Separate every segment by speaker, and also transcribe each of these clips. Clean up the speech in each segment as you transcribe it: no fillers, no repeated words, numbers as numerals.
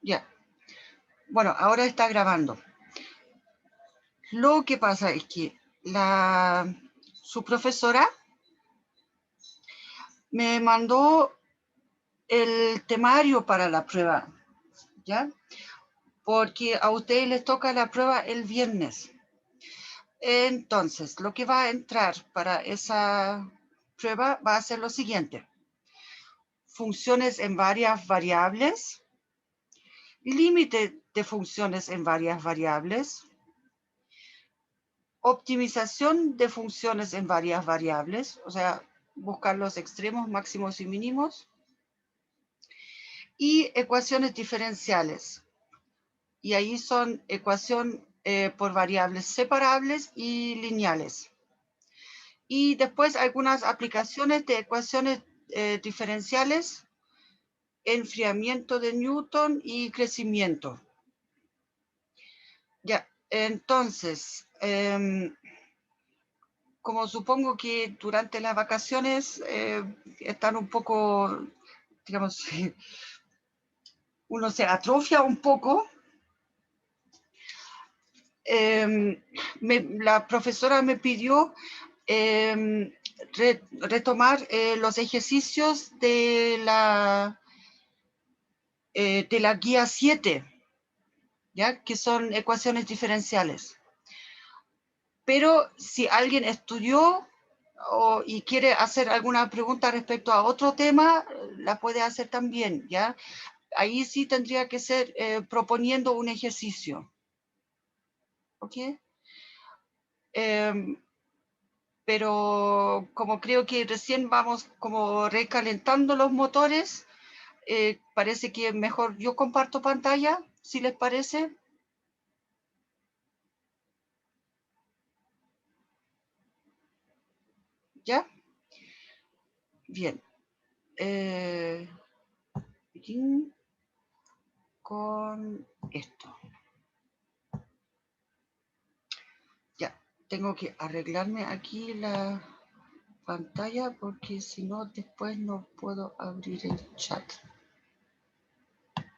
Speaker 1: Ya. Bueno, ahora está grabando. Lo que pasa es que su profesora me mandó el temario para la prueba, ¿ya? Porque a ustedes les toca la prueba el viernes. Entonces, lo que va a entrar para esa prueba va a ser lo siguiente: funciones en varias variables, límite de funciones en varias variables, optimización de funciones en varias variables, o sea, buscar los extremos, máximos y mínimos, y ecuaciones diferenciales. Y ahí son ecuación por variables separables y lineales. Y después algunas aplicaciones de ecuaciones diferenciales, enfriamiento de Newton y crecimiento. Ya, entonces, como supongo que durante las vacaciones están un poco, digamos, uno se atrofia un poco, la profesora me pidió retomar los ejercicios de la guía 7, ¿ya? Que son ecuaciones diferenciales. Pero si alguien estudió y quiere hacer alguna pregunta respecto a otro tema, la puede hacer también, ¿ya? Ahí sí tendría que ser proponiendo un ejercicio. ¿Ok? Pero como creo que recién vamos como recalentando los motores, parece que mejor yo comparto pantalla, si les parece. ¿Ya? Bien. Con esto. Ya, tengo que arreglarme aquí la pantalla porque si no después no puedo abrir el chat.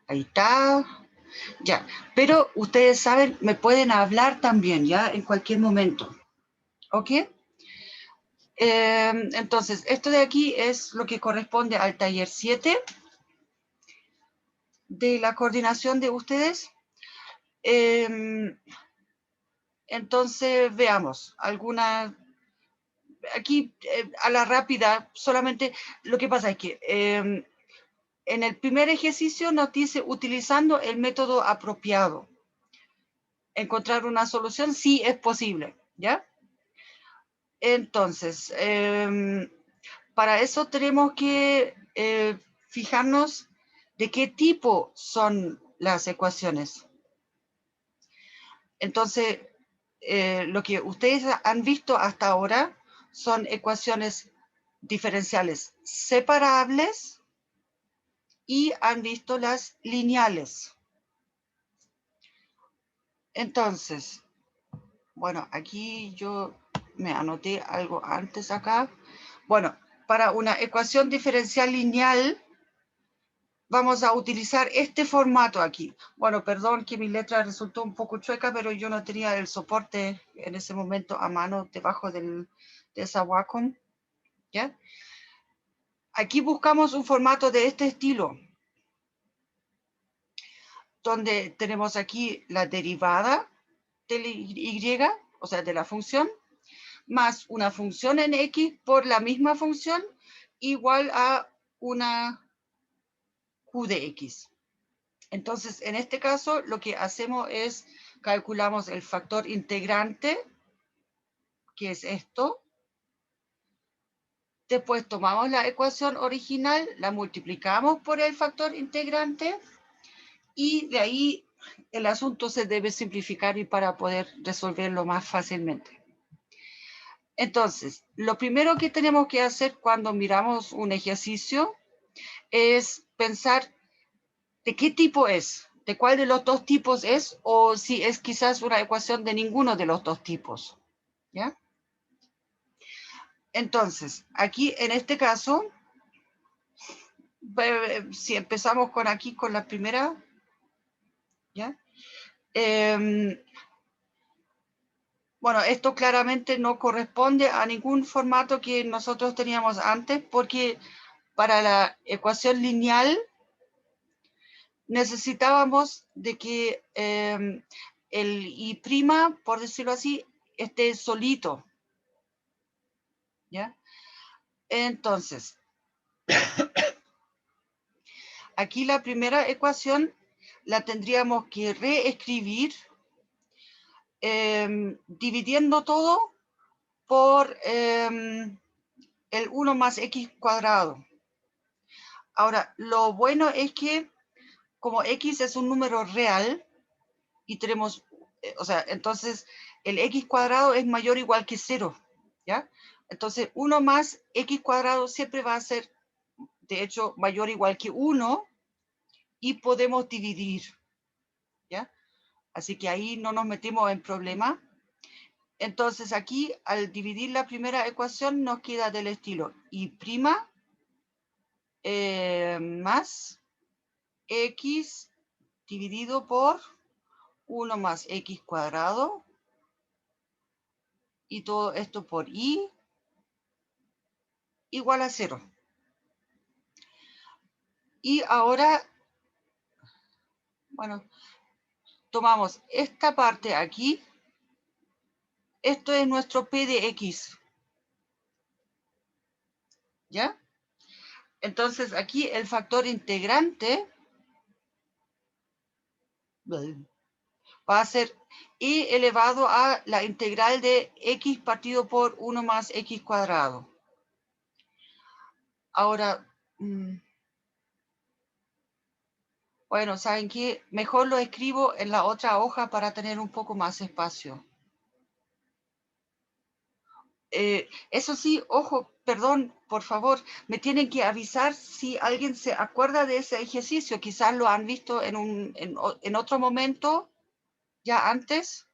Speaker 1: Ahí está. Ya, pero ustedes saben, me pueden hablar también, ya, en cualquier momento. ¿Ok? Entonces, esto de aquí es lo que corresponde al taller 7 de la coordinación de ustedes. Entonces, veamos, aquí a la rápida, solamente lo que pasa es que en el primer ejercicio nos dice utilizando el método apropiado. Encontrar una solución sí es posible, ¿ya? Entonces, para eso tenemos que fijarnos de qué tipo son las ecuaciones. Entonces, lo que ustedes han visto hasta ahora son ecuaciones diferenciales separables y han visto las lineales. Entonces, bueno, aquí yo me anoté algo antes acá. Bueno, para una ecuación diferencial lineal vamos a utilizar este formato aquí. Bueno, perdón que mi letra resultó un poco chueca, pero yo no tenía el soporte en ese momento a mano debajo de esa Wacom, ¿ya? Aquí buscamos un formato de este estilo, donde tenemos aquí la derivada de la y, o sea, de la función, más una función en x por la misma función, igual a una q de x. Entonces, en este caso, lo que hacemos es calculamos el factor integrante, que es esto. Después tomamos la ecuación original, la multiplicamos por el factor integrante y de ahí el asunto se debe simplificar y para poder resolverlo más fácilmente. Entonces, lo primero que tenemos que hacer cuando miramos un ejercicio es pensar de qué tipo es, de cuál de los dos tipos es, o si es quizás una ecuación de ninguno de los dos tipos, ¿ya? Entonces, aquí en este caso, si empezamos con aquí, con la primera, ¿ya? Bueno, esto claramente no corresponde a ningún formato que nosotros teníamos antes, porque para la ecuación lineal necesitábamos de que el I', por decirlo así, esté solito, ¿ya? Entonces, aquí la primera ecuación la tendríamos que reescribir dividiendo todo por el 1 más x cuadrado. Ahora, lo bueno es que como x es un número real y tenemos, o sea, entonces el x cuadrado es mayor o igual que 0, ¿ya? Entonces 1 más x cuadrado siempre va a ser, de hecho, mayor o igual que 1 y podemos dividir, ¿ya? Así que ahí no nos metimos en problema. Entonces aquí, al dividir la primera ecuación, nos queda del estilo y' más x dividido por 1 más x cuadrado y todo esto por y igual a 0. Y ahora, bueno, tomamos esta parte aquí. Esto es nuestro p de x, ¿ya? Entonces aquí el factor integrante va a ser y elevado a la integral de x partido por 1 más x cuadrado. Ahora, bueno, ¿saben qué? Mejor lo escribo en la otra hoja para tener un poco más espacio. Eso sí, ojo, perdón, por favor, me tienen que avisar si alguien se acuerda de ese ejercicio. Quizás lo han visto en otro momento, ya antes,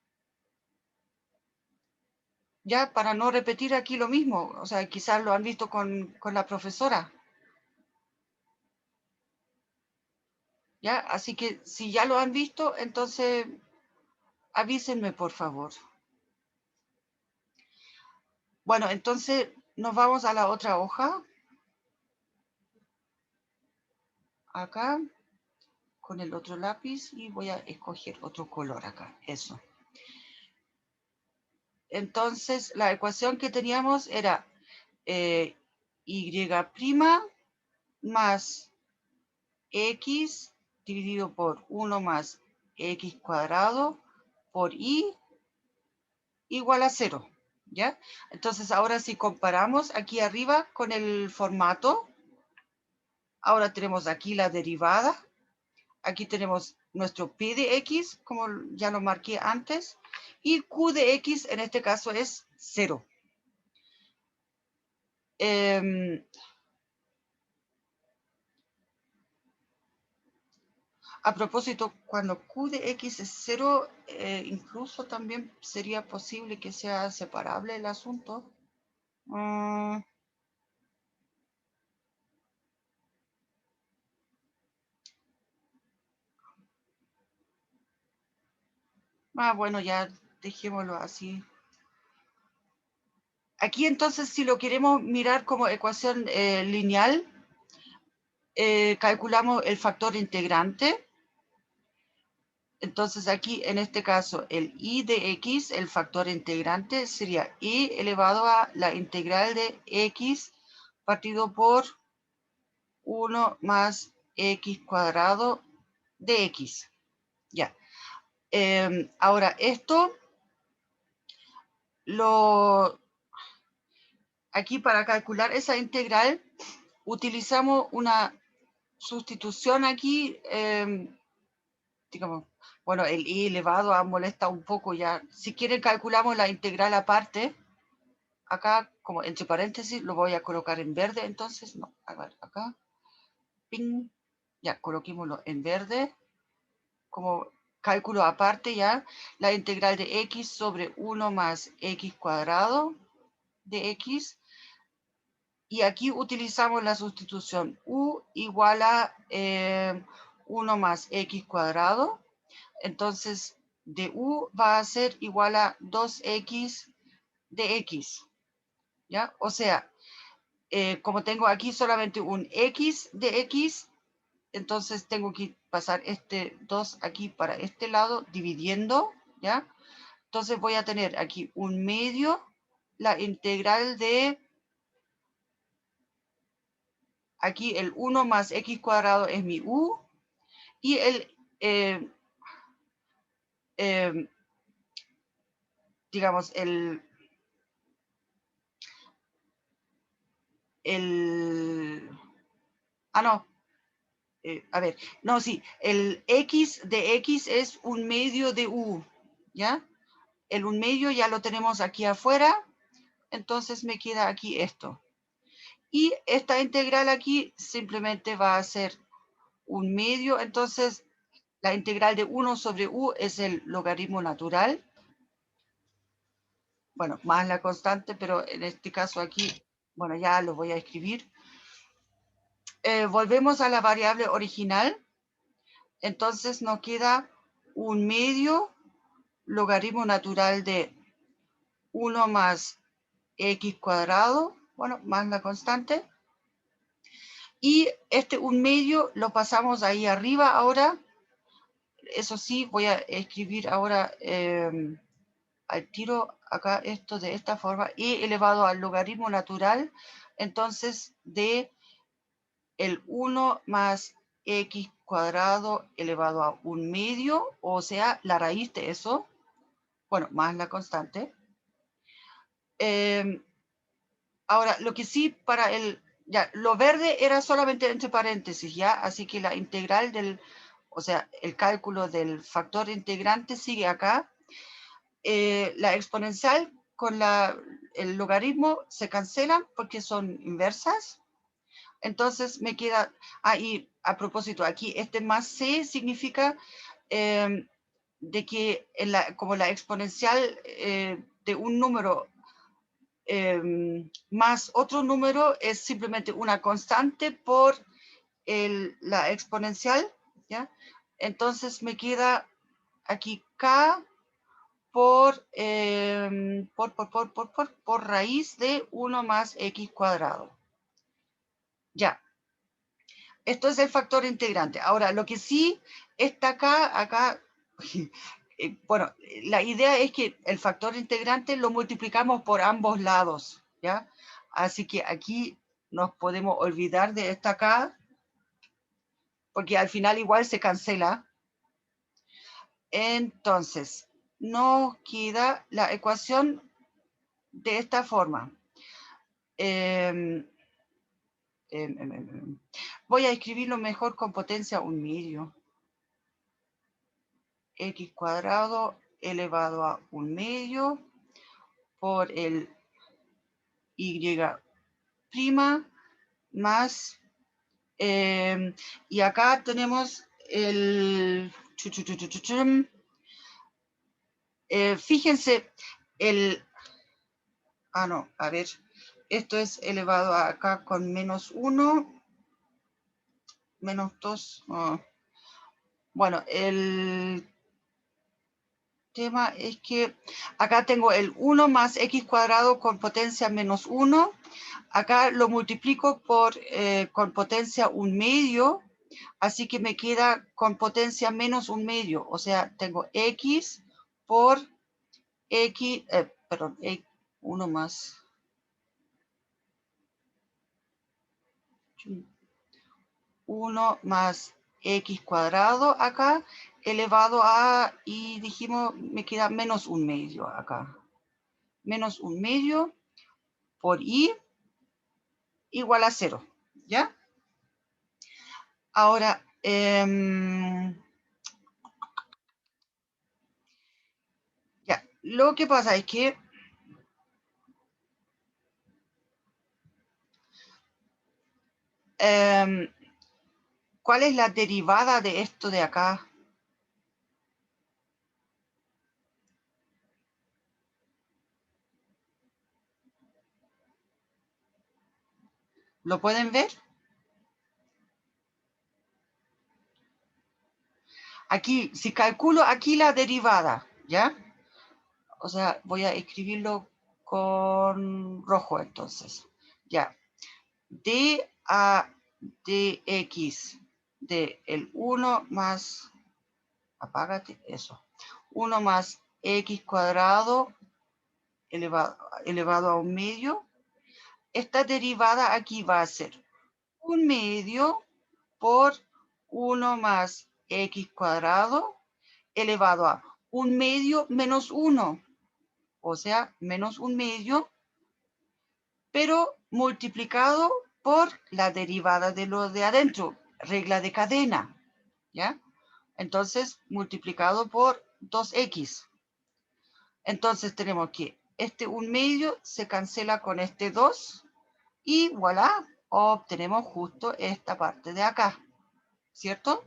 Speaker 1: ya para no repetir aquí lo mismo. O sea, quizás lo han visto con la profesora. ¿Ya? Así que si ya lo han visto, entonces avísenme, por favor. Bueno, entonces nos vamos a la otra hoja. Acá, con el otro lápiz, y voy a escoger otro color acá. Eso. Entonces, la ecuación que teníamos era y' más x dividido por 1 más x cuadrado por y igual a 0, ¿ya? Entonces, ahora si comparamos aquí arriba con el formato, ahora tenemos aquí la derivada, aquí tenemos nuestro p de x, como ya lo marqué antes, y q de x en este caso es 0. A propósito, cuando q de x es 0, incluso también sería posible que sea separable el asunto. Bueno, ya dejémoslo así. Aquí entonces, si lo queremos mirar como ecuación lineal, calculamos el factor integrante. Entonces aquí, en este caso, el y de x, el factor integrante, sería y elevado a la integral de x partido por 1 más x cuadrado de x. Ya. Ahora, esto aquí para calcular esa integral, utilizamos una sustitución aquí, digamos, bueno, el y elevado molesta un poco ya. Si quieren, calculamos la integral aparte. Acá, como entre paréntesis, lo voy a colocar en verde, entonces, no, a ver, acá, ping, ya, coloquémoslo en verde, como cálculo aparte ya, la integral de x sobre 1 más x cuadrado de x, y aquí utilizamos la sustitución u igual a 1 más x cuadrado, Entonces, du va a ser igual a 2x de x, ¿ya? O sea, como tengo aquí solamente un x de x, entonces tengo que pasar este 2 aquí para este lado, dividiendo, ¿ya? Entonces voy a tener aquí un medio, la integral de, aquí el 1 más x cuadrado es mi u, y digamos, no, a ver, no, sí, el x de x es un medio de u, ¿ya? El un medio ya lo tenemos aquí afuera, entonces me queda aquí esto. Y esta integral aquí simplemente va a ser un medio, entonces la integral de 1 sobre u es el logaritmo natural. Bueno, más la constante, pero en este caso aquí, bueno, ya lo voy a escribir. Volvemos a la variable original. Entonces nos queda un medio logaritmo natural de 1 más x cuadrado, bueno, más la constante. Y este un medio lo pasamos ahí arriba ahora. Eso sí, voy a escribir ahora al tiro acá esto de esta forma, e elevado al logaritmo natural, entonces de el 1 más x cuadrado elevado a un medio, o sea, la raíz de eso, bueno, más la constante. Ahora, lo que sí para ya, lo verde era solamente entre paréntesis, ¿ya? Así que la integral o sea, el cálculo del factor integrante sigue acá. La exponencial con el logaritmo se cancelan porque son inversas. Entonces me queda, y a propósito, aquí este más c significa de que como la exponencial de un número más otro número es simplemente una constante por la exponencial, ¿ya? Entonces me queda aquí k por raíz de 1 más x cuadrado. Ya. Esto es el factor integrante. Ahora, lo que sí está acá, bueno, la idea es que el factor integrante lo multiplicamos por ambos lados, ¿ya? Así que aquí nos podemos olvidar de esta acá, porque al final igual se cancela. Entonces, nos queda la ecuación de esta forma. Voy a escribirlo mejor con potencia un medio. X cuadrado elevado a un medio por el Y prima más, y acá tenemos fíjense, no, a ver, esto es elevado a acá con menos 1, menos 2, bueno, el tema es que acá tengo el 1 más x cuadrado con potencia menos 1. Acá lo multiplico con potencia un medio, así que me queda con potencia menos un medio. O sea, tengo x por x, perdón, 1 más 1 más x cuadrado acá, elevado a, y dijimos, me queda menos un medio acá. Menos un medio por y igual a 0, ¿ya? Ahora, ya, lo que pasa es que ¿cuál es la derivada de esto de acá? ¿Lo pueden ver? Aquí, si calculo aquí la derivada, ¿ya? O sea, voy a escribirlo con rojo entonces. Ya. D a dx de el 1 más, apágate, eso. 1 más x cuadrado elevado a un medio. Esta derivada aquí va a ser un medio por 1 más x cuadrado elevado a un medio menos 1. O sea, menos un medio, pero multiplicado por la derivada de lo de adentro, regla de cadena, ¿ya? Entonces, multiplicado por 2x. Entonces tenemos que este 1/2 se cancela con este 2 y voilà, obtenemos justo esta parte de acá, ¿cierto?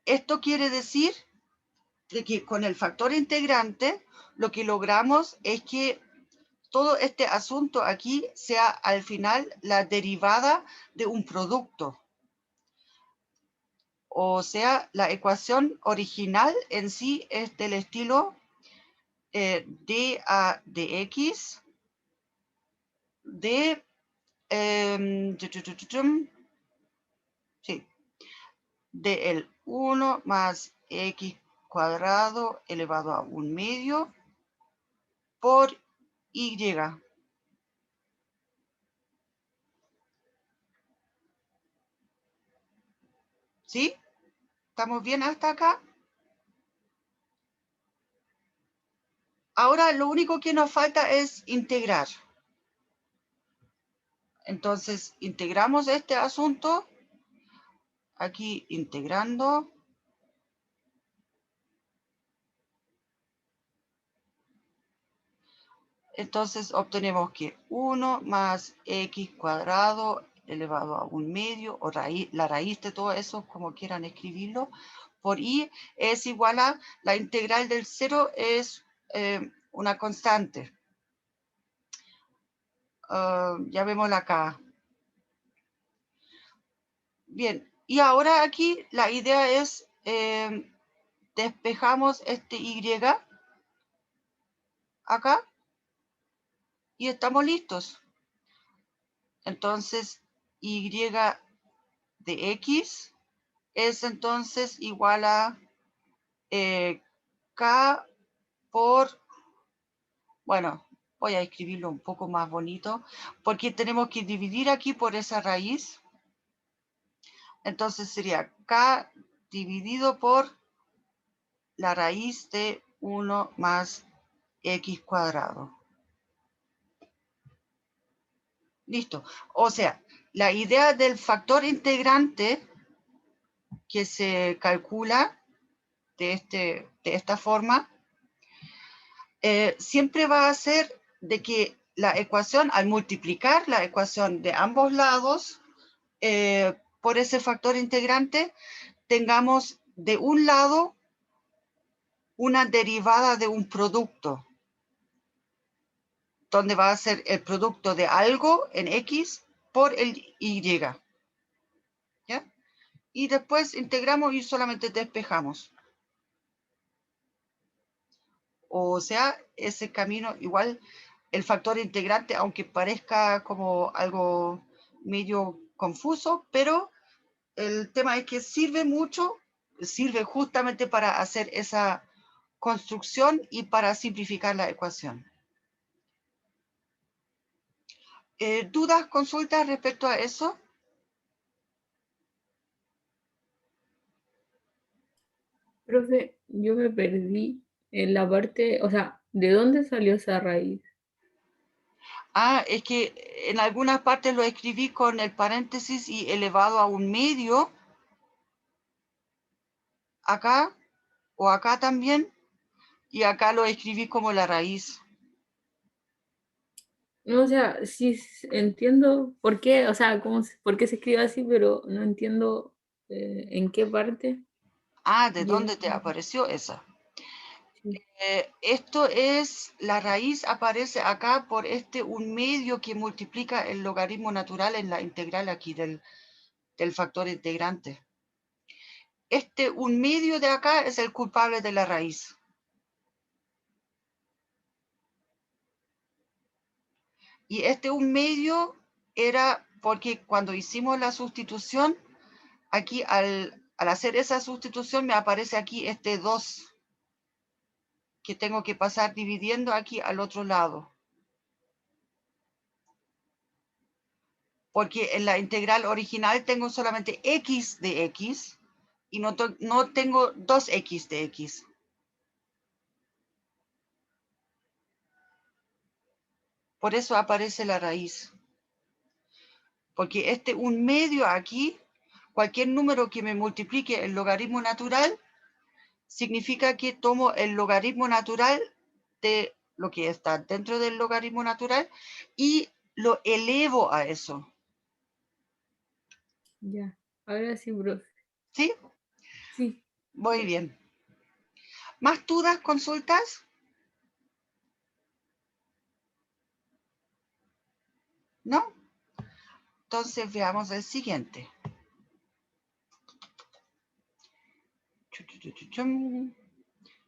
Speaker 1: Esto quiere decir de que con el factor integrante lo que logramos es que todo este asunto aquí sea al final la derivada de un producto. O sea, la ecuación original en sí es del estilo d a dx de sí, de el 1 más x cuadrado elevado a un medio por y. ¿Sí? ¿Estamos bien hasta acá? Ahora lo único que nos falta es integrar. Entonces, integramos este asunto. Aquí integrando. Entonces obtenemos que 1 más x cuadrado elevado a un medio, o la raíz de todo eso, como quieran escribirlo, por y es igual a la integral del 0 es una constante. Ya vemos acá. Bien, y ahora aquí la idea es despejamos este y acá y estamos listos. Entonces, y de x es entonces igual a k por, bueno, voy a escribirlo un poco más bonito, porque tenemos que dividir aquí por esa raíz. Entonces sería k dividido por la raíz de 1 más x cuadrado. Listo. O sea, la idea del factor integrante que se calcula de esta forma, siempre va a ser de que la ecuación, al multiplicar la ecuación de ambos lados por ese factor integrante, tengamos de un lado una derivada de un producto, donde va a ser el producto de algo en X por el Y. ¿Ya? Y después integramos y solamente despejamos. O sea, ese camino igual, el factor integrante, aunque parezca como algo medio confuso, pero el tema es que sirve mucho, sirve justamente para hacer esa construcción y para simplificar la ecuación. ¿Dudas, consultas respecto a eso?
Speaker 2: Profe, yo me perdí en la parte, o sea, ¿de dónde salió esa raíz?
Speaker 1: Ah, es que en algunas partes lo escribí con el paréntesis y elevado a un medio, acá o acá también, y acá lo escribí como la raíz.
Speaker 2: No, o sea, sí entiendo por qué, o sea, por qué se escribe así, pero no entiendo en qué parte
Speaker 1: Ah, ¿de
Speaker 2: llega.
Speaker 1: dónde te apareció esa?
Speaker 2: Sí.
Speaker 1: Esto es, la raíz aparece acá por un medio que multiplica el logaritmo natural en la integral aquí del factor integrante. este 1/2 de acá es el culpable de la raíz. Y este 1/2 era porque cuando hicimos la sustitución, aquí al hacer esa sustitución me aparece aquí este 2 que tengo que pasar dividiendo aquí al otro lado. Porque en la integral original tengo solamente x de x y no tengo 2x de x. Por eso aparece la raíz. Porque este 1/2 aquí, cualquier número que me multiplique el logaritmo natural, significa que tomo el logaritmo natural de lo que está dentro del logaritmo natural y lo elevo a eso.
Speaker 2: Ya, ahora sí, profe.
Speaker 1: ¿Sí?
Speaker 2: Sí.
Speaker 1: Muy bien. ¿Más dudas, consultas? ¿No? Entonces veamos el siguiente.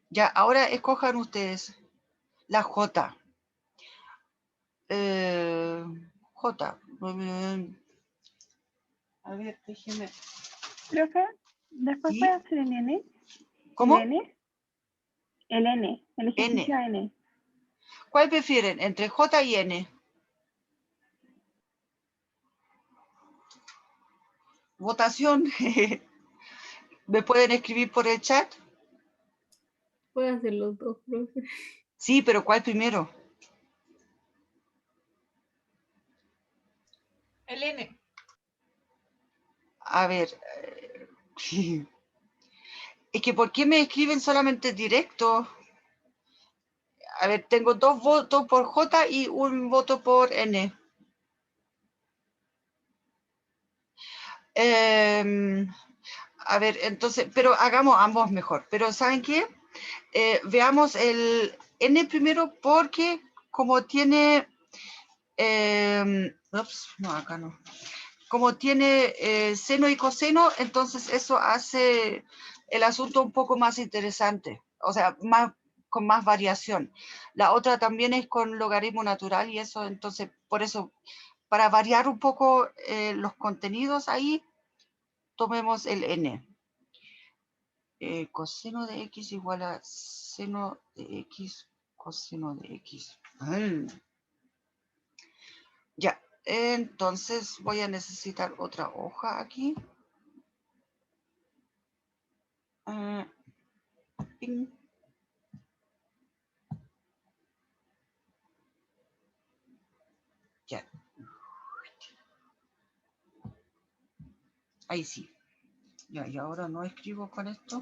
Speaker 1: Ya, ahora escojan ustedes la J. J. A ver, déjeme.
Speaker 3: Profe, después
Speaker 1: ¿Sí?
Speaker 3: puede hacer el N.
Speaker 1: ¿Cómo?
Speaker 3: El N, el ejercicio
Speaker 1: N.
Speaker 3: N.
Speaker 1: ¿Cuál prefieren entre J y N? Votación. ¿Me pueden escribir por el chat?
Speaker 2: Puede hacer los dos, profe.
Speaker 1: Sí, pero ¿cuál primero?
Speaker 4: El N.
Speaker 1: A ver. Es que ¿por qué me escriben solamente directo? A ver, tengo 2 votos por J y un voto por N. A ver, entonces, pero hagamos ambos mejor. Pero ¿saben qué? Veamos el N primero porque como tiene... no, acá no. Como tiene seno y coseno, entonces eso hace el asunto un poco más interesante. O sea, con más variación. La otra también es con logaritmo natural y eso, entonces, por eso, para variar un poco los contenidos ahí, tomemos el N. Coseno de x igual a seno de x coseno de x. Ya, entonces voy a necesitar otra hoja aquí. Ping. Ya. Ahí sí. Ya, y ahora no escribo con esto,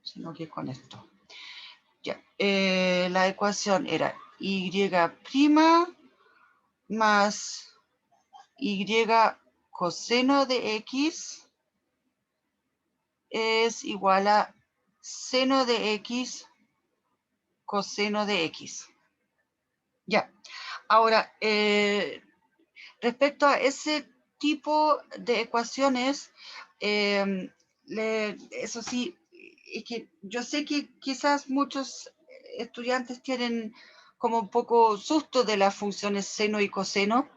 Speaker 1: sino que con esto. Ya, la ecuación era y' más y coseno de x es igual a seno de x coseno de x. Ya, ahora, respecto a ese tipo de ecuaciones, eso sí, es que yo sé que quizás muchos estudiantes tienen como un poco susto de las funciones seno y coseno,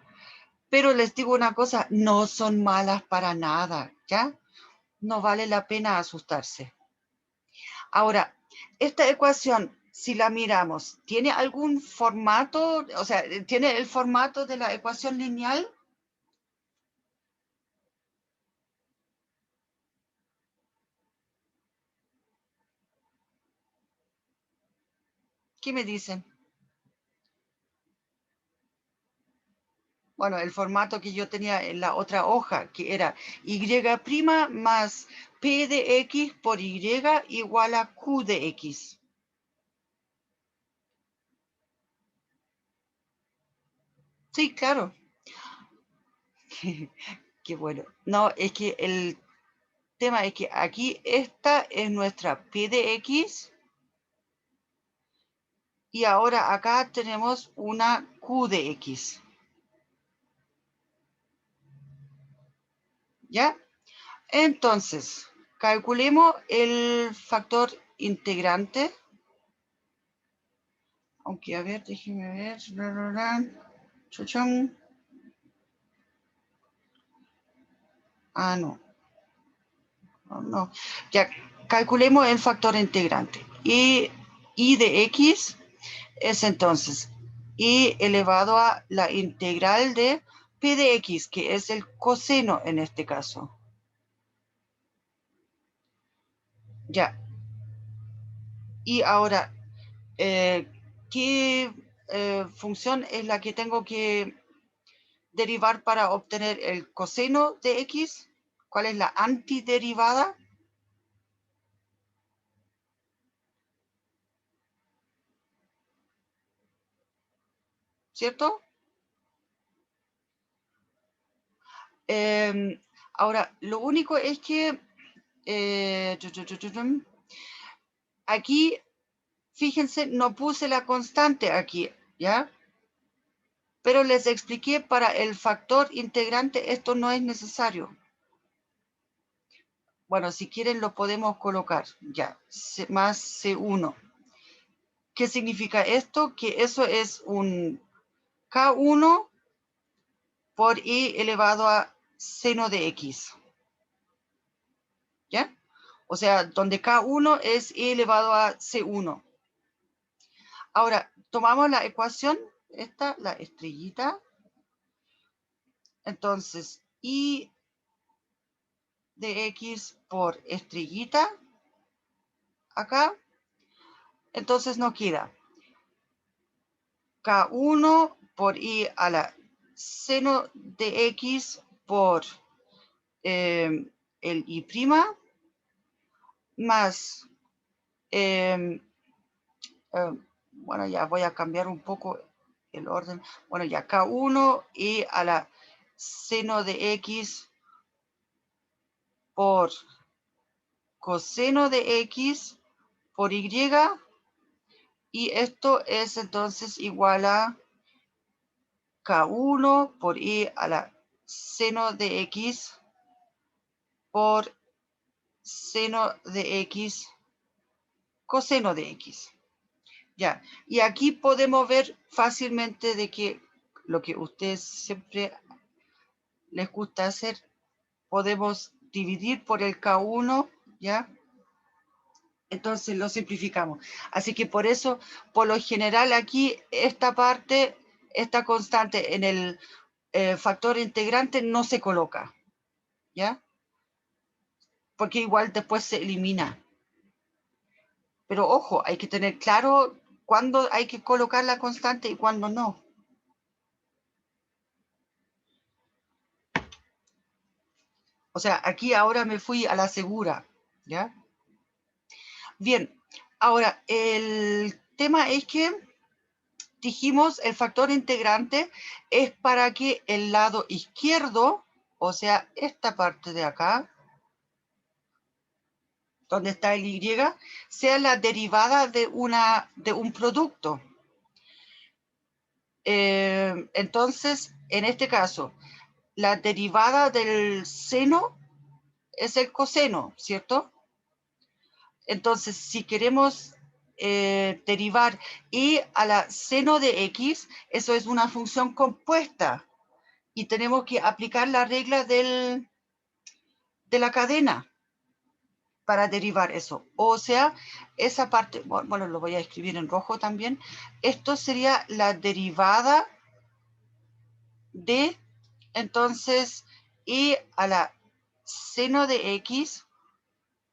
Speaker 1: pero les digo una cosa, no son malas para nada, ¿ya? No vale la pena asustarse. Ahora, esta ecuación, si la miramos, ¿tiene algún formato? O sea, ¿tiene el formato de la ecuación lineal? ¿Qué me dicen? Bueno, el formato que yo tenía en la otra hoja, que era y' más p de x por y igual a q de x. Sí, claro. Qué bueno. No, es que el tema es que aquí esta es nuestra p de x y ahora acá tenemos una q de x. ¿Ya? Entonces, calculemos el factor integrante. Aunque, a ver, déjenme ver. Chuchón. Ah, no. No. Ya, calculemos el factor integrante. Y de x es entonces y elevado a la integral de p de x, que es el coseno en este caso. Ya. Y ahora, ¿qué función es la que tengo que derivar para obtener el coseno de x? ¿Cuál es la antiderivada? ¿Cierto? Ahora, lo único es que aquí, fíjense, no puse la constante aquí, ¿ya? Pero les expliqué para el factor integrante esto no es necesario. Bueno, si quieren lo podemos colocar, ya, más C1. ¿Qué significa esto? Que eso es un K1 por I elevado a seno de X. ¿Ya? O sea, donde K1 es I elevado a C1. Ahora, tomamos la ecuación, esta, la estrellita. Entonces, I de X por estrellita, acá. Entonces nos queda K1 por I a la seno de X por el I' más, bueno, ya voy a cambiar un poco el orden. Bueno, ya K1 y a la seno de X por coseno de X por Y. Y esto es entonces igual a K1 por I a la seno de X por seno de X coseno de X. Ya, y aquí podemos ver fácilmente de que lo que ustedes siempre les gusta hacer, podemos dividir por el K1, ¿ya? Entonces lo simplificamos. Así que por eso, por lo general aquí, esta parte, esta constante en el factor integrante no se coloca, ¿ya? Porque igual después se elimina. Pero ojo, hay que tener claro cuándo hay que colocar la constante y cuándo no. O sea, aquí ahora me fui a la segura, ¿ya? Bien, ahora el tema es que dijimos el factor integrante es para que el lado izquierdo, o sea, esta parte de acá, donde está el Y, sea la derivada de un producto. Entonces, en este caso, la derivada del seno es el coseno, ¿cierto? Entonces, si queremos derivar y a la seno de X, eso es una función compuesta. Y tenemos que aplicar la regla de la cadena para derivar eso. O sea, esa parte, bueno, lo voy a escribir en rojo también. Esto sería la derivada de, entonces, y a la seno de X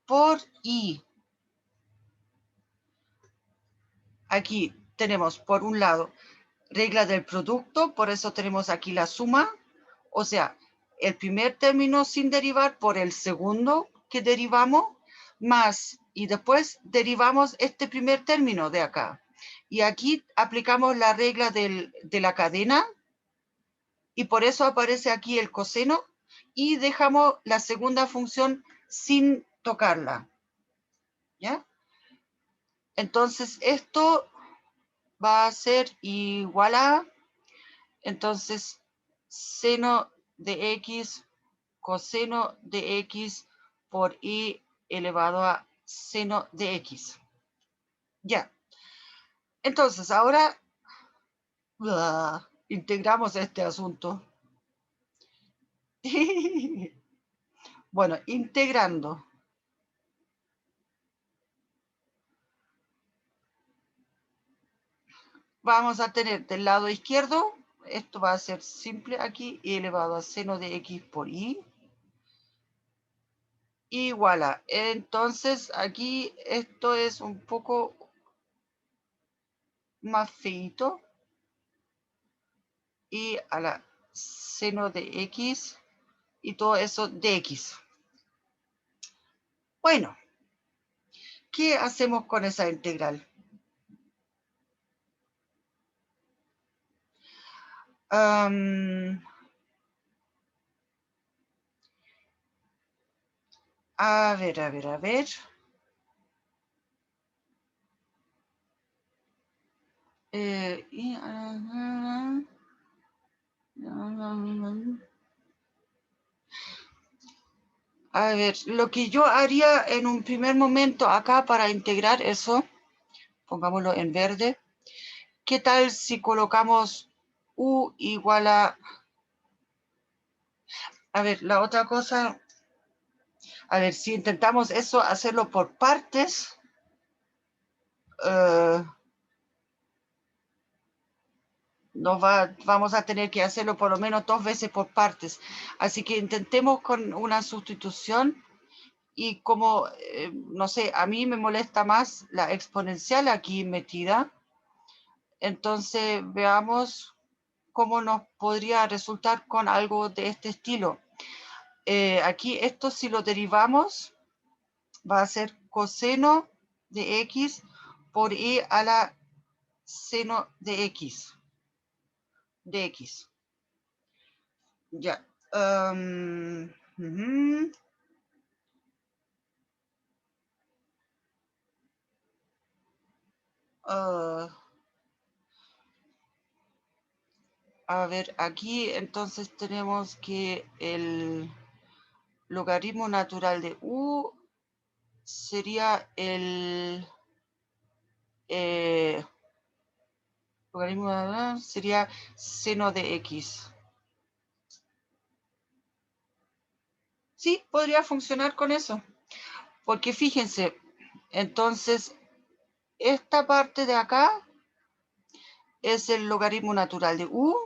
Speaker 1: por I. Aquí tenemos, por un lado, regla del producto, por eso tenemos aquí la suma, o sea, el primer término sin derivar por el segundo que derivamos, más, y después derivamos este primer término de acá. Y aquí aplicamos la regla de la cadena, y por eso aparece aquí el coseno, y dejamos la segunda función sin tocarla. ¿Ya? Entonces, esto va a ser igual a, entonces, seno de X, coseno de X por I elevado a seno de x. Ya. Entonces, ahora integramos este asunto. Bueno, integrando. Vamos a tener del lado izquierdo, esto va a ser simple aquí, y elevado a seno de x por y. Igual a, entonces aquí esto es un poco más feito. Y a la seno de x y todo eso de x. Bueno, ¿qué hacemos con esa integral? A ver. A ver, lo que yo haría en un primer momento acá para integrar eso, pongámoslo en verde, ¿qué tal si colocamos u igual a... A ver, la otra cosa, a ver, si intentamos eso, hacerlo por partes, vamos a tener que hacerlo por lo menos 2 veces por partes. Así que intentemos con una sustitución y como, no sé, a mí me molesta más la exponencial aquí metida. Entonces veamos cómo nos podría resultar con algo de este estilo. Aquí esto si lo derivamos va a ser coseno de x por e a la seno de x. Ya. A ver, aquí entonces tenemos que el logaritmo natural de u sería el logaritmo natural sería seno de x. Sí, podría funcionar con eso. Porque fíjense, entonces esta parte de acá es el logaritmo natural de u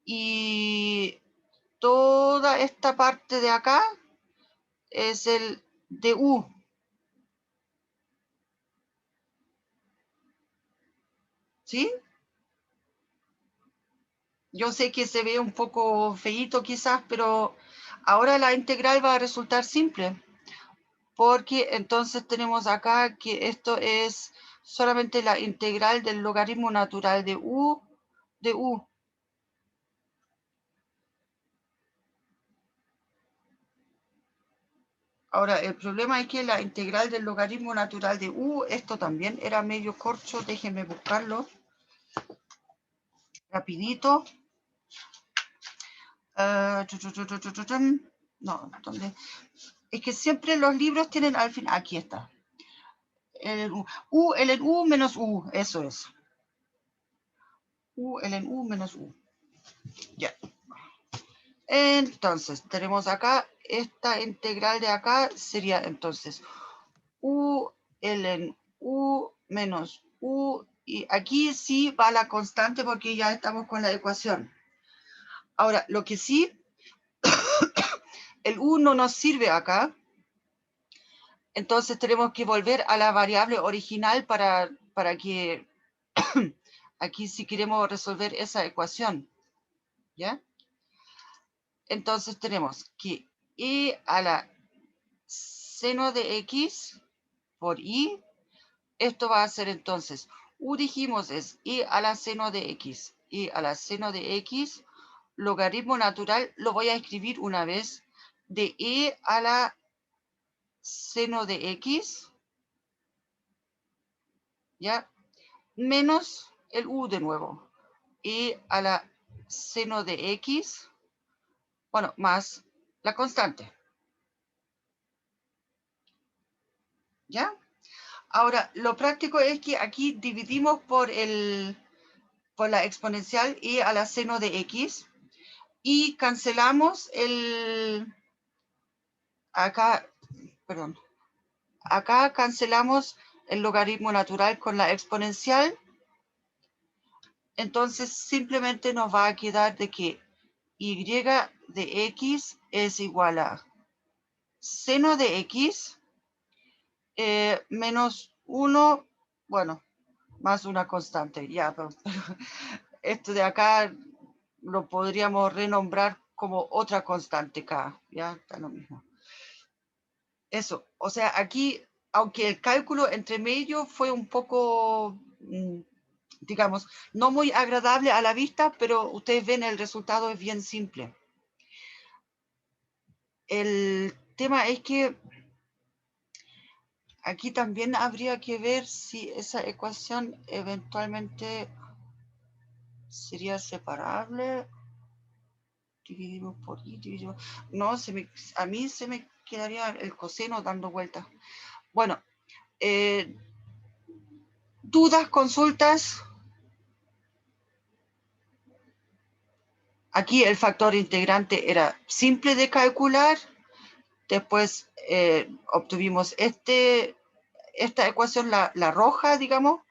Speaker 1: y toda esta parte de acá es el de u. ¿Sí? Yo sé que se ve un poco feíto quizás, pero ahora la integral va a resultar simple. Porque entonces tenemos acá que esto es solamente la integral del logaritmo natural de u de u. Ahora, el problema es que la integral del logaritmo natural de u, esto también era medio corcho, déjenme buscarlo rapidito. No, ¿dónde? Es que siempre los libros tienen al fin, aquí está. El en u menos u, eso es. En u menos u. Ya. Entonces, tenemos acá, esta integral de acá sería entonces en u menos u, y aquí sí va la constante porque ya estamos con la ecuación. Ahora, lo que sí, el u no nos sirve acá, entonces tenemos que volver a la variable original para que aquí sí queremos resolver esa ecuación, ¿ya? Entonces tenemos que e a la seno de x por y, esto va a ser entonces, u dijimos es e a la seno de x, e a la seno de x, logaritmo natural, lo voy a escribir una vez, de e a la seno de x, ¿ya? Menos el u de nuevo, e a la seno de x, bueno, más la constante. Ahora, lo práctico es que aquí dividimos por la exponencial y a la seno de x y cancelamos acá cancelamos el logaritmo natural con la exponencial. Entonces simplemente nos va a quedar de que y de x es igual a seno de x menos 1, bueno, más una constante. Ya, pero esto de acá lo podríamos renombrar como otra constante k, ya está lo mismo. Eso, o sea, aquí, aunque el cálculo entre medio fue un poco, digamos, no muy agradable a la vista, pero ustedes ven el resultado es bien simple. El tema es que aquí también habría que ver si esa ecuación eventualmente sería separable. Dividimos por y, dividimos. No, a mí se me quedaría el coseno dando vueltas. Bueno, dudas, consultas. Aquí el factor integrante era simple de calcular. Después obtuvimos esta ecuación, la roja, digamos,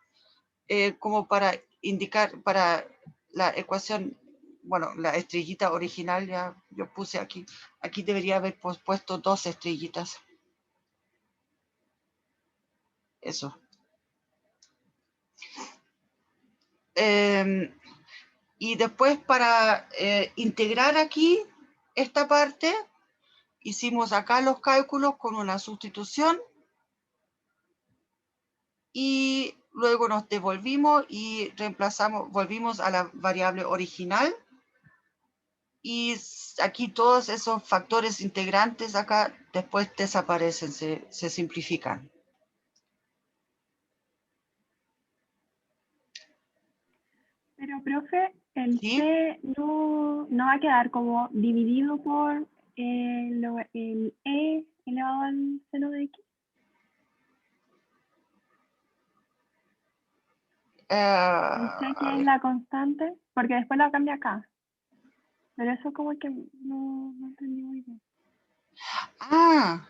Speaker 1: como para indicar, para la ecuación, bueno, la estrellita original, ya yo puse aquí. Aquí debería haber puesto 2 estrellitas. Eso. Y después para integrar aquí esta parte, hicimos acá los cálculos con una sustitución y luego nos devolvimos y volvimos a la variable original y aquí todos esos factores integrantes acá después desaparecen, se simplifican.
Speaker 3: Pero, profe, el
Speaker 1: ¿Sí?
Speaker 3: C no va a quedar como dividido por el E elevado al seno de X. El C que
Speaker 1: A
Speaker 3: es
Speaker 1: ver.
Speaker 3: la constante, porque después la cambia acá. Pero eso como que no entendí muy bien.
Speaker 1: Ah,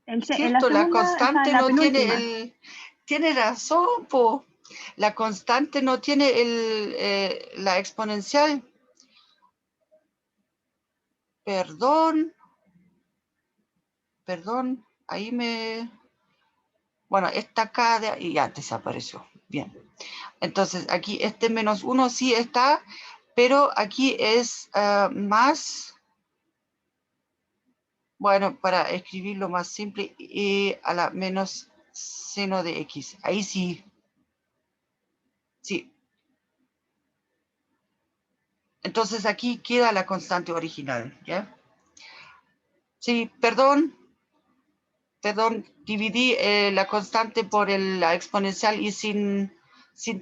Speaker 3: En la
Speaker 1: cierto, la
Speaker 3: segunda, o sea,
Speaker 1: constante
Speaker 3: en la
Speaker 1: no tiene
Speaker 3: penúltima.
Speaker 1: tiene razón, po. La constante no tiene la exponencial. Perdón, ahí bueno, esta acá y ya desapareció. Bien. Entonces, aquí este menos 1 sí está, pero aquí es más, bueno, para escribirlo más simple, a la menos seno de x. Ahí sí. Sí. Entonces aquí queda la constante original, ¿ya? Sí, perdón, dividí la constante por la exponencial y sin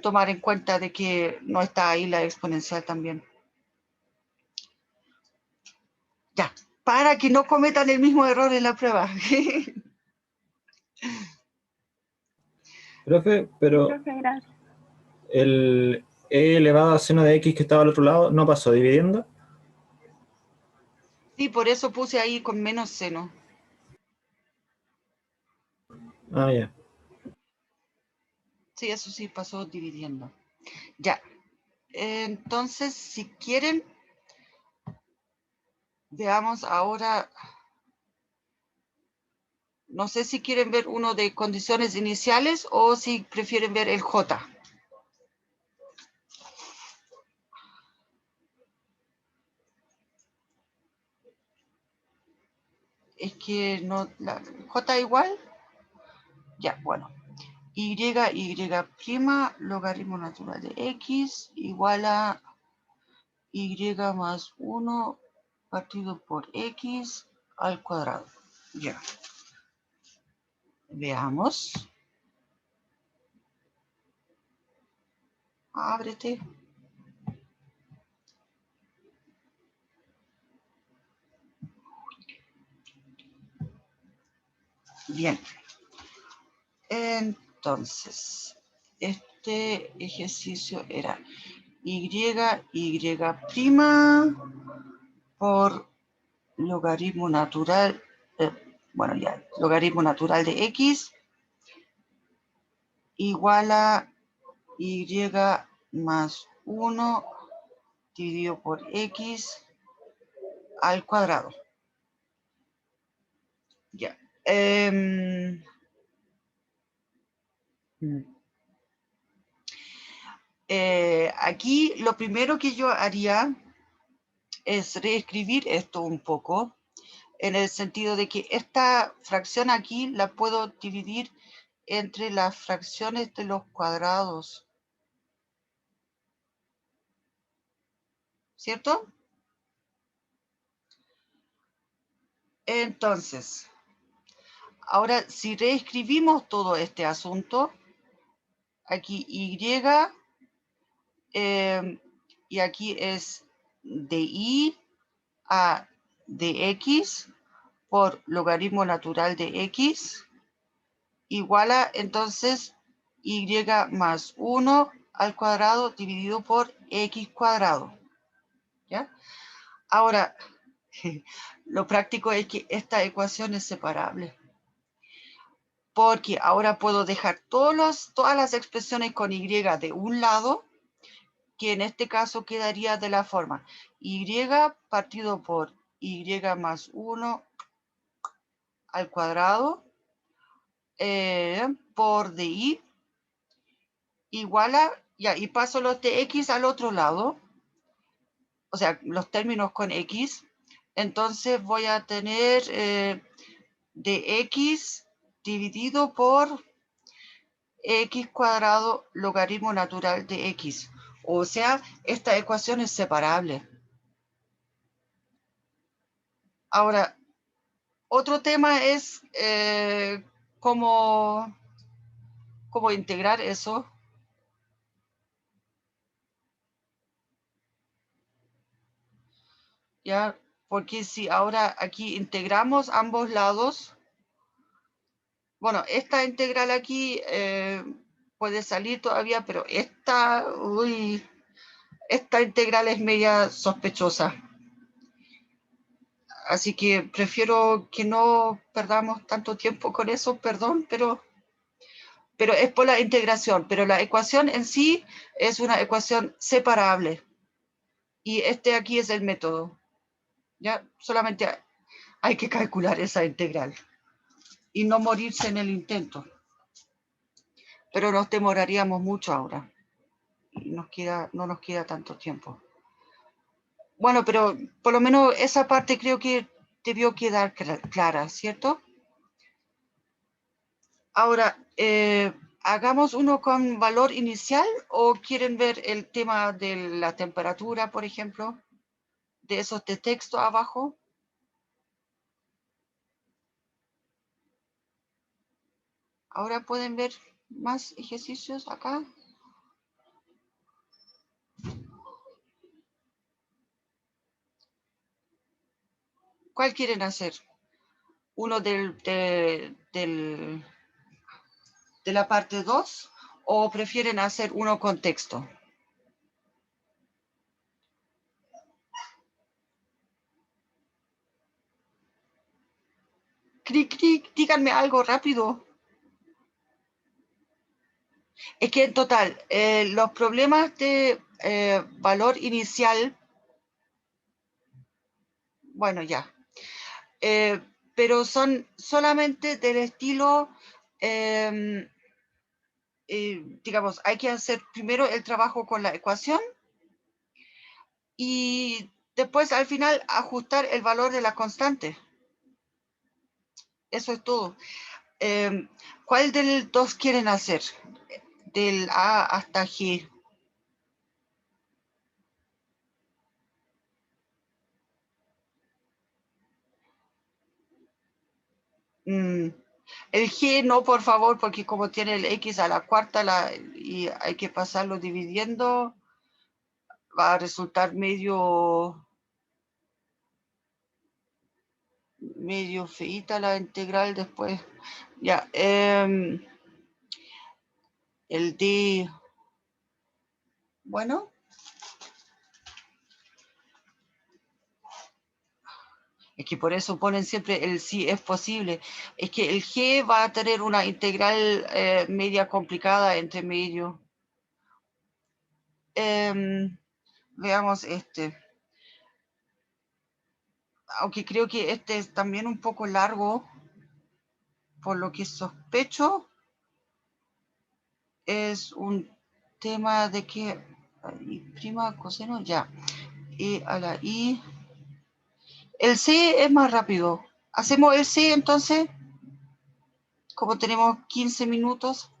Speaker 1: tomar en cuenta de que no está ahí la exponencial también. Ya, para que no cometan el mismo error en la prueba.
Speaker 4: Profe, pero
Speaker 3: Profe, gracias.
Speaker 4: el e elevado a seno de x que estaba al otro lado no pasó dividiendo.
Speaker 1: Sí, por eso puse ahí con menos seno.
Speaker 4: Ah, ya.
Speaker 1: Sí, eso sí pasó dividiendo. Ya, entonces si quieren, veamos ahora, no sé si quieren ver uno de condiciones iniciales o si prefieren ver el J. Es que no, la J igual, ya, bueno. Y prima, logaritmo natural de X, igual a Y más 1 partido por X al cuadrado. Ya. Veamos. Ábrete. Bien. Entonces, este ejercicio era y prima por logaritmo natural, logaritmo natural de x igual a y más 1 dividido por x al cuadrado. Ya. Aquí lo primero que yo haría es reescribir esto un poco, en el sentido de que esta fracción aquí la puedo dividir entre las fracciones de los cuadrados. ¿Cierto? Entonces, ahora si reescribimos todo este asunto, aquí y, y aquí es de y a de x por logaritmo natural de x igual a entonces y más 1 al cuadrado dividido por x cuadrado. ¿Ya? Ahora, lo práctico es que esta ecuación es separable. Porque ahora puedo dejar todas las expresiones con y de un lado, que en este caso quedaría de la forma y partido por y más 1 al cuadrado por di igual a, ya, y paso los de x al otro lado, o sea, los términos con x, entonces voy a tener de x dividido por x cuadrado logaritmo natural de x. O sea, esta ecuación es separable. Ahora, otro tema es cómo integrar eso. ¿Ya? Porque si ahora aquí integramos ambos lados, bueno, esta integral aquí puede salir todavía, pero esta integral es media sospechosa. Así que prefiero que no perdamos tanto tiempo con eso, perdón, pero es por la integración. Pero la ecuación en sí es una ecuación separable. Y este aquí es el método. ¿Ya? Solamente hay que calcular esa integral. Y no morirse en el intento. Pero nos demoraríamos mucho ahora. Y no nos queda tanto tiempo. Bueno, pero por lo menos esa parte creo que debió quedar clara, ¿cierto? Ahora, ¿hagamos uno con valor inicial o quieren ver el tema de la temperatura, por ejemplo? De esos de texto abajo. Ahora pueden ver más ejercicios acá. ¿Cuál quieren hacer? ¿Uno de la parte 2 o prefieren hacer uno con texto? Díganme algo rápido. Es que en total, los problemas de valor inicial, bueno, ya. Pero son solamente del estilo, digamos, hay que hacer primero el trabajo con la ecuación y después al final ajustar el valor de la constante. Eso es todo. ¿Cuál del 2 quieren hacer? Del A hasta G. El G no, por favor, porque como tiene el X a la cuarta y hay que pasarlo dividiendo, va a resultar medio medio feíta la integral después. Ya, el D, bueno. Es que por eso ponen siempre el sí es posible. Es que el G va a tener una integral media complicada entre medio. Veamos este. Aunque creo que este es también un poco largo, por lo que sospecho, es un tema de que I prima coseno, ya. Y a la I. El C es más rápido. Hacemos el C entonces, como tenemos 15 minutos,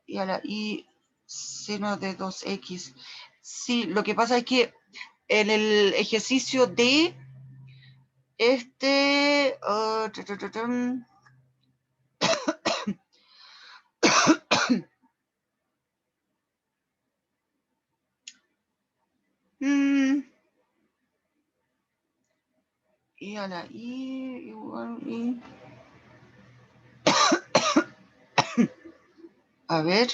Speaker 1: y a la I seno de 2x. Sí, lo que pasa es que en el ejercicio D, y a la I igual I. A ver.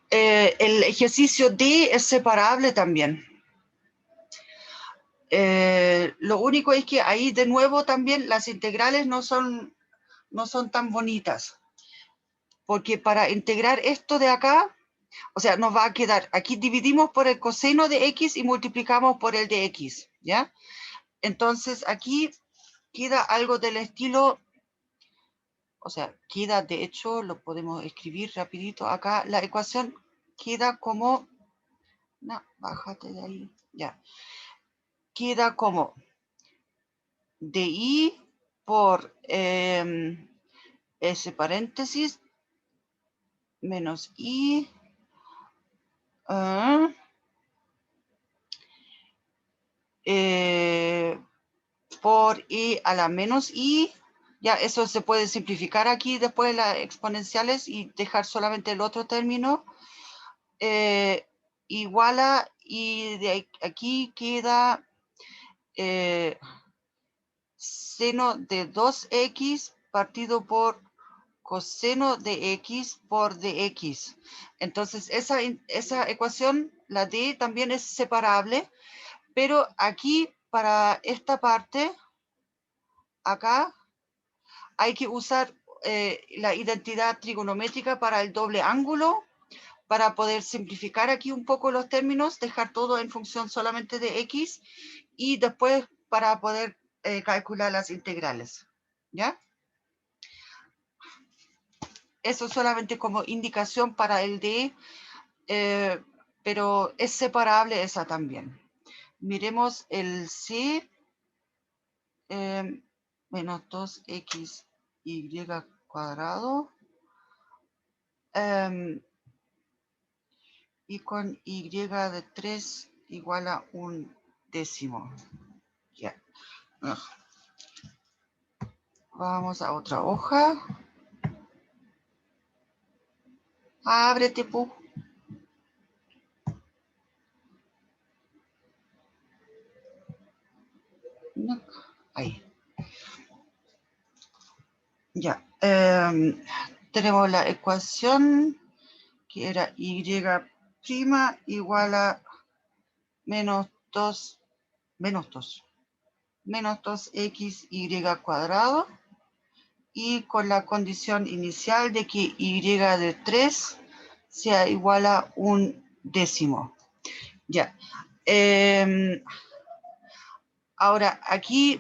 Speaker 1: El ejercicio D es separable también. Lo único es que ahí de nuevo también las integrales no son tan bonitas. Porque para integrar esto de acá, o sea, nos va a quedar, aquí dividimos por el coseno de x y multiplicamos por el de x, ¿ya? Entonces aquí queda algo del estilo, o sea, queda, de hecho, lo podemos escribir rapidito acá, la ecuación queda como, no, bájate de ahí, ya. Queda como di por ese paréntesis menos i por i a la menos i. Ya, eso se puede simplificar aquí después de las exponenciales y dejar solamente el otro término. Igual a, y de aquí queda seno de 2x partido por coseno de x por dx. Entonces, esa ecuación, la D, también es separable, pero aquí, para esta parte, acá, hay que usar la identidad trigonométrica para el doble ángulo, para poder simplificar aquí un poco los términos, dejar todo en función solamente de x, y después para poder calcular las integrales, ¿ya? Eso solamente como indicación para el D, pero es separable esa también. Miremos el C, menos 2xy cuadrado, y con y de 3 igual a 1/10. Ya. Vamos a otra hoja. Ábrete, pu. No. Ahí. Ya. Tenemos la ecuación que era y' igual a menos 2xy cuadrado, y con la condición inicial de que y de 3 sea igual a 1/10. Ya. Ahora, aquí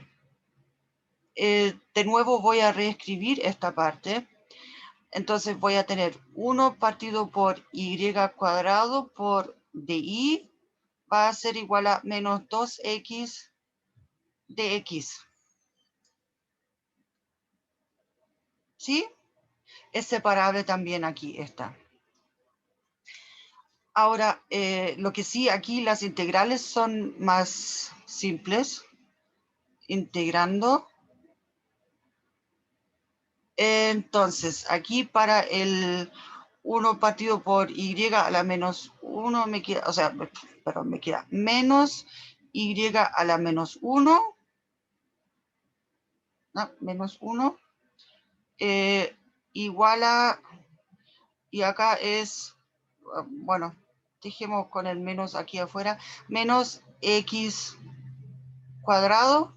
Speaker 1: de nuevo voy a reescribir esta parte. Entonces voy a tener 1 partido por y cuadrado por di va a ser igual a menos 2x dx. ¿Sí? Es separable también aquí esta. Ahora, lo que sí, aquí las integrales son más simples. Integrando. Entonces, aquí para el 1 partido por y a la menos 1 me queda, o sea, perdón, me queda menos y a la menos 1, no, menos 1, igual a, y acá es, bueno, dejemos con el menos aquí afuera, menos x cuadrado,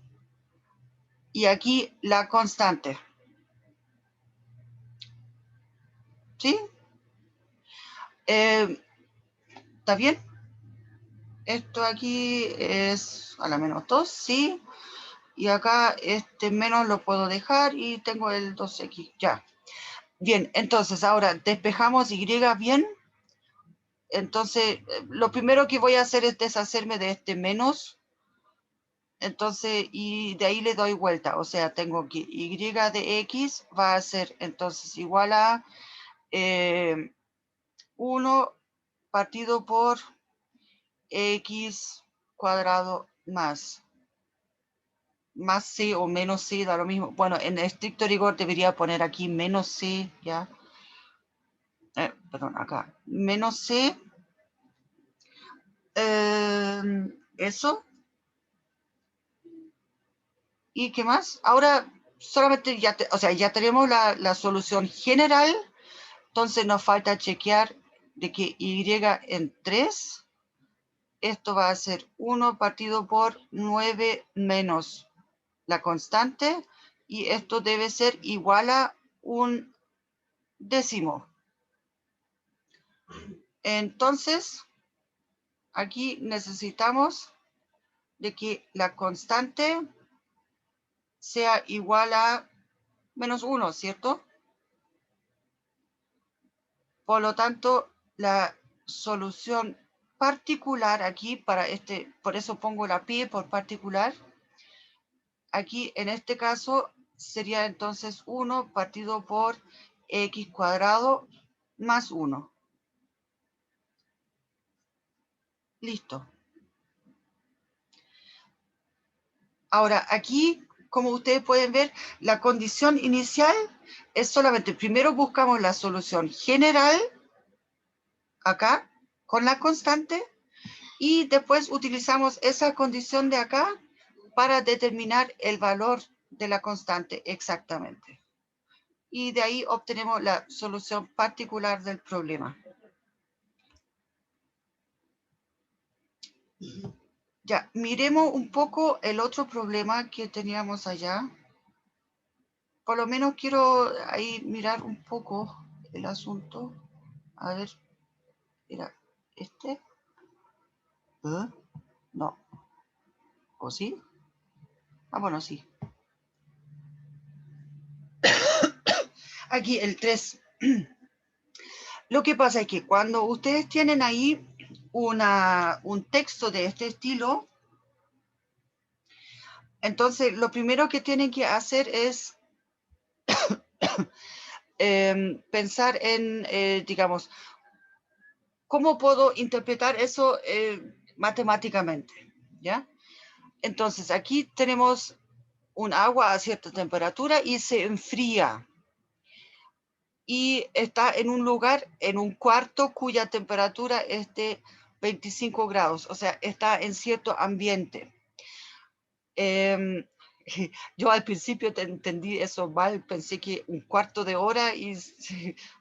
Speaker 1: y aquí la constante. ¿Sí? ¿Está bien? Esto aquí es a la menos 2, sí. Y acá este menos lo puedo dejar y tengo el 2x, ya. Bien, entonces ahora despejamos y bien. Entonces, lo primero que voy a hacer es deshacerme de este menos. Entonces, y de ahí le doy vuelta. O sea, tengo que y de x va a ser entonces igual a 1 partido por x cuadrado más c o menos c, da lo mismo. Bueno, en estricto rigor debería poner aquí menos c, ¿ya? Perdón, acá. Menos c. Eso. ¿Y qué más? Ahora solamente ya, ya tenemos la solución general. Entonces nos falta chequear de que y en 3, esto va a ser 1 partido por 9 menos la constante, y esto debe ser igual a un décimo. Entonces, aquí necesitamos de que la constante sea igual a menos 1, ¿cierto? Por lo tanto, la solución particular aquí para este, por eso pongo la pi por particular, aquí en este caso sería entonces 1 partido por x cuadrado más 1. Listo. Ahora, aquí, como ustedes pueden ver, la condición inicial es solamente, primero buscamos la solución general, acá, con la constante, y después utilizamos esa condición de acá para determinar el valor de la constante exactamente. Y de ahí obtenemos la solución particular del problema. Ya, miremos un poco el otro problema que teníamos allá. Por lo menos quiero ahí mirar un poco el asunto. A ver, era este. No. ¿O sí? Ah, bueno, sí. Aquí el 3. Lo que pasa es que cuando ustedes tienen ahí un texto de este estilo, entonces lo primero que tienen que hacer es pensar en, digamos, ¿cómo puedo interpretar eso matemáticamente? ¿Ya? Entonces, aquí tenemos un agua a cierta temperatura y se enfría. Y está en un lugar, en un cuarto cuya temperatura es de 25 grados. O sea, está en cierto ambiente. Yo al principio entendí eso mal. Pensé que un cuarto de hora y...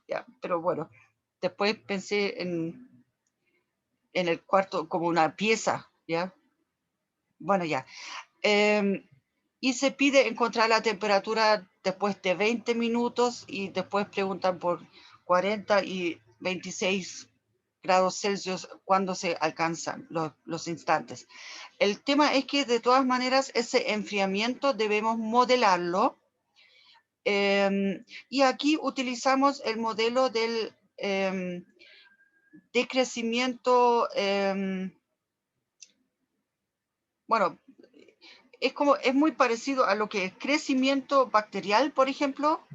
Speaker 1: ya, pero bueno, después pensé en el cuarto como una pieza, ¿ya? Bueno, ya. Y se pide encontrar la temperatura después de 20 minutos y después preguntan por 40 y 26 grados Celsius cuando se alcanzan los instantes. El tema es que de todas maneras ese enfriamiento debemos modelarlo. Y aquí utilizamos el modelo del decrecimiento, bueno, es muy parecido a lo que es crecimiento bacterial, por ejemplo,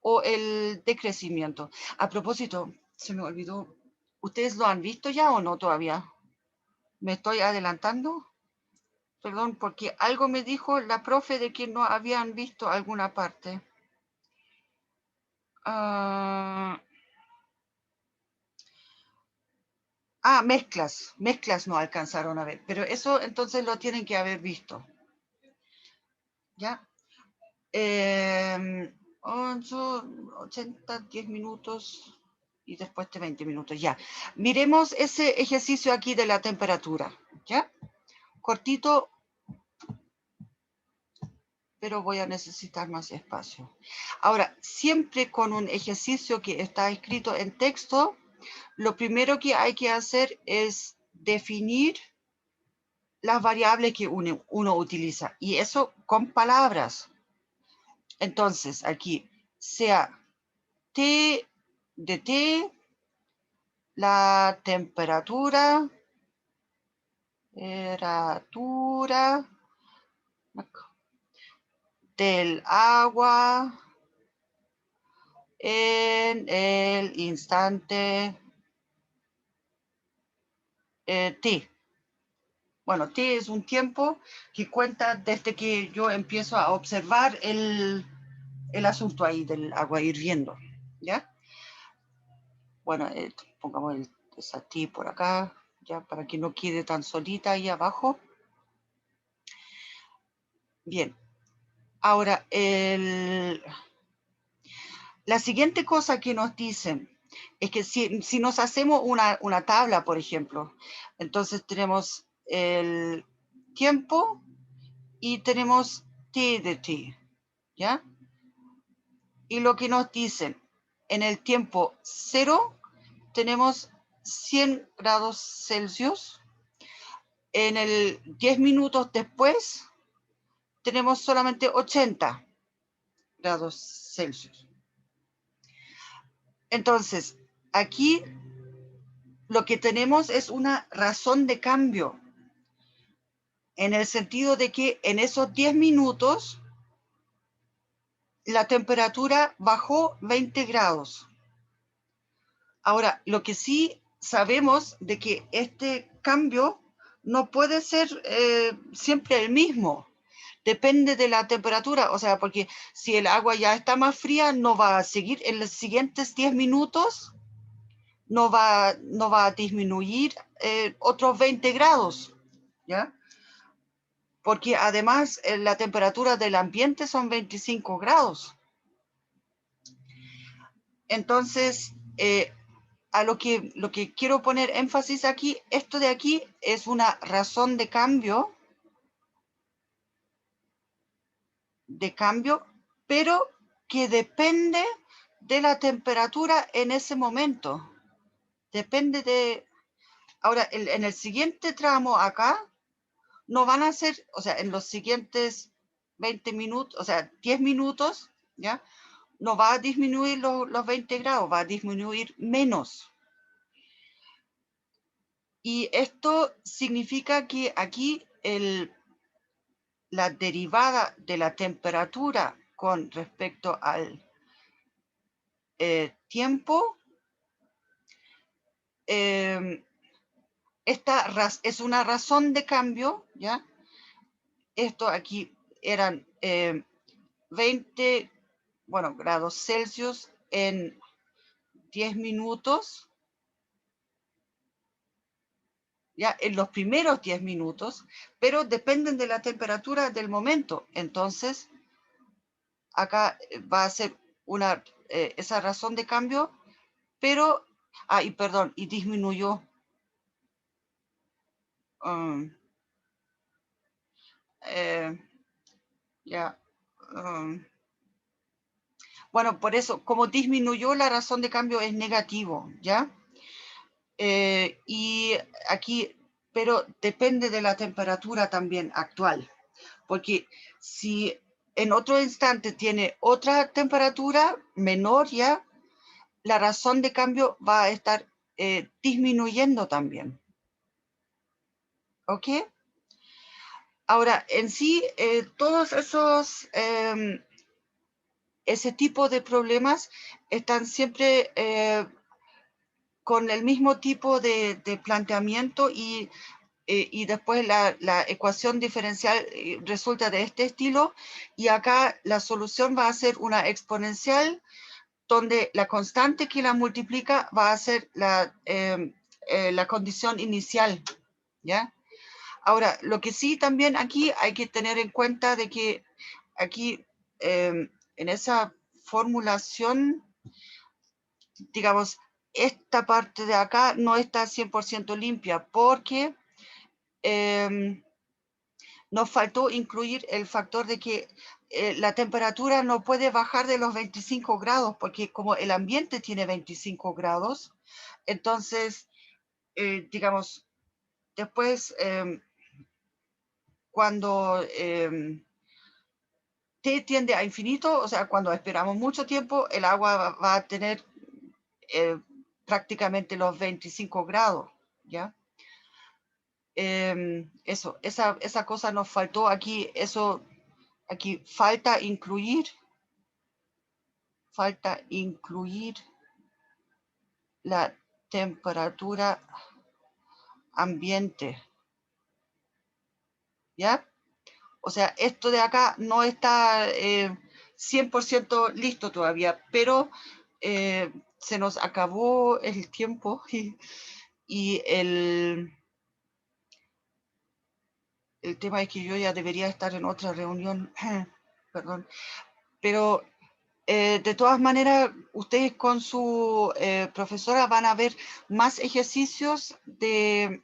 Speaker 1: o el decrecimiento. A propósito, se me olvidó, ¿ustedes lo han visto ya o no todavía? ¿Me estoy adelantando? Perdón, porque algo me dijo la profe de que no habían visto alguna parte. Ah, mezclas no alcanzaron a ver, pero eso entonces lo tienen que haber visto. ¿Ya? 8, 80, 10 minutos y después de 20 minutos, ya. Miremos ese ejercicio aquí de la temperatura, ¿ya? Cortito, pero voy a necesitar más espacio. Ahora, siempre con un ejercicio que está escrito en texto, lo primero que hay que hacer es definir las variables que uno utiliza, y eso con palabras. Entonces, aquí, sea T de T, la temperatura, del agua en el instante T. Bueno, T es un tiempo que cuenta desde que yo empiezo a observar el asunto ahí del agua hirviendo, ¿ya? Bueno, pongamos esa T por acá, ya para que no quede tan solita ahí abajo. Bien, ahora la siguiente cosa que nos dicen es que si nos hacemos una tabla, por ejemplo, entonces tenemos el tiempo y tenemos T de T, ¿ya? Y lo que nos dicen, en el tiempo 0 tenemos 100 grados Celsius, en el 10 minutos después tenemos solamente 80 grados Celsius. Entonces, aquí lo que tenemos es una razón de cambio, en el sentido de que en esos 10 minutos la temperatura bajó 20 grados. Ahora, lo que sí sabemos de que este cambio no puede ser siempre el mismo. Depende de la temperatura, o sea, porque si el agua ya está más fría, no va a seguir en los siguientes 10 minutos, no va a disminuir otros 20 grados, ¿ya? Porque además la temperatura del ambiente son 25 grados. Entonces, a lo que quiero poner énfasis aquí, esto de aquí es una razón de cambio, pero que depende de la temperatura en ese momento. Depende de... Ahora, en el siguiente tramo acá, no van a ser, o sea, en los siguientes 20 minutos, o sea, 10 minutos, ¿ya? No va a disminuir los 20 grados, va a disminuir menos. Y esto significa que aquí la derivada de la temperatura con respecto al tiempo, esta es una razón de cambio, ¿ya? Esto aquí eran 20 grados Celsius en 10 minutos, ya en los primeros 10 minutos, pero dependen de la temperatura del momento. Entonces, acá va a ser esa razón de cambio, pero, y disminuyó. Bueno, por eso, como disminuyó, la razón de cambio es negativo, ¿ya? Y aquí, pero depende de la temperatura también actual, porque si en otro instante tiene otra temperatura menor ya, la razón de cambio va a estar disminuyendo también. ¿Ok? Ahora, en sí, todos ese tipo de problemas están siempre con el mismo tipo de planteamiento y después la ecuación diferencial resulta de este estilo, y acá la solución va a ser una exponencial donde la constante que la multiplica va a ser la condición inicial, ¿ya? Ahora, lo que sí también aquí hay que tener en cuenta de que aquí en esa formulación, digamos, esta parte de acá no está 100% limpia porque nos faltó incluir el factor de que la temperatura no puede bajar de los 25 grados porque como el ambiente tiene 25 grados, entonces, digamos, después cuando T tiende a infinito, o sea, cuando esperamos mucho tiempo, el agua va a tener prácticamente los 25 grados, ¿ya? Eso, esa cosa nos faltó aquí, eso, aquí falta incluir la temperatura ambiente, ¿ya? O sea, esto de acá no está 100% listo todavía, pero se nos acabó el tiempo y el tema es que yo ya debería estar en otra reunión, perdón, pero de todas maneras, ustedes con su profesora van a ver más ejercicios de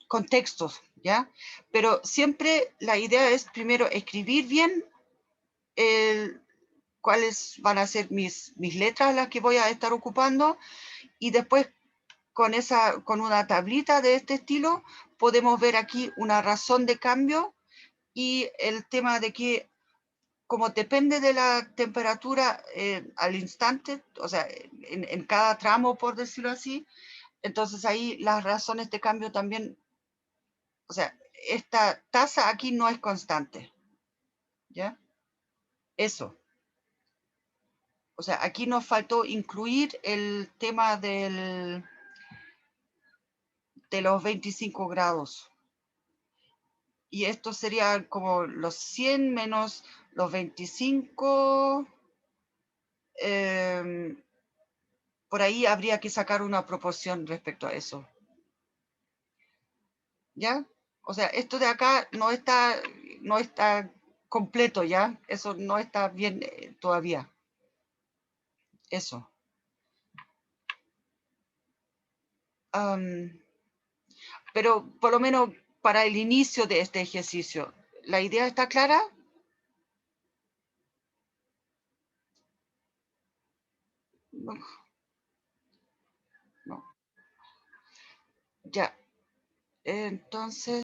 Speaker 1: contextos, ¿ya? Pero siempre la idea es primero escribir bien cuáles van a ser mis letras las que voy a estar ocupando y después con una tablita de este estilo podemos ver aquí una razón de cambio y el tema de que como depende de la temperatura al instante, o sea, en cada tramo, por decirlo así, entonces ahí las razones de cambio también, o sea, esta tasa aquí no es constante, ¿ya? Eso. O sea, aquí nos faltó incluir el tema de los 25 grados. Y esto sería como los 100 menos los 25. Por ahí habría que sacar una proporción respecto a eso. ¿Ya? O sea, esto de acá no está completo, ¿ya? Eso no está bien todavía. Eso. Pero por lo menos para el inicio de este ejercicio, ¿la idea está clara? No. No. Ya. Entonces...